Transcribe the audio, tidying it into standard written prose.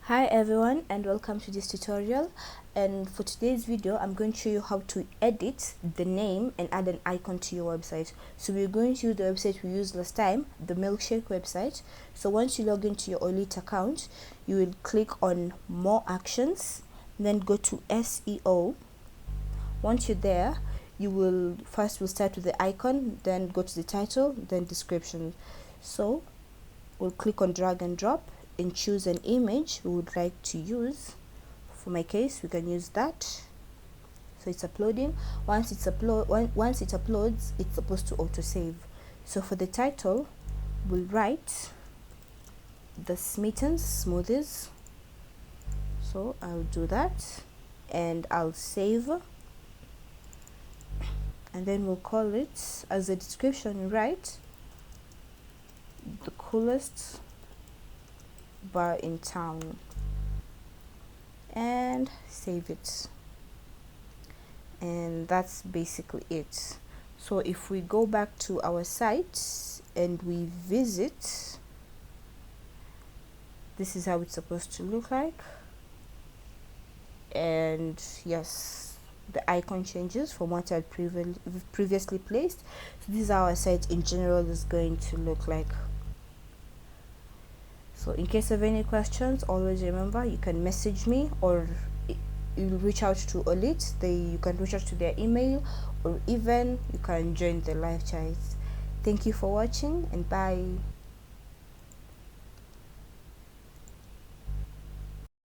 Hi everyone and welcome to this tutorial, and for today's video I'm going to show you how to edit the name and add an icon to your website. So we're going to use the website we used last time, the milkshake website. So once you log into your OLITT account, you will click on more actions, then go to SEO. Once you're there, you will start with the icon, then go to the title, then description. So we'll click on drag and drop and choose an image we would like to use. For my case, we can use that. So it's uploading. Once it uploads, it's supposed to auto save. So for the title, we'll write the Smitten Smoothies. So I'll do that and I'll save, and then we'll call it, as a description, write the coolest bar in town, and save it. And that's basically it. So if we go back to our site and we visit, this is how it's supposed to look like. And yes, the icon changes from what I previously placed. So this is how our site in general is going to look like. So in case of any questions, always remember you can message me, or you reach out to OLITT. You can reach out to their email, or even you can join the live chat. Thank you for watching, and bye.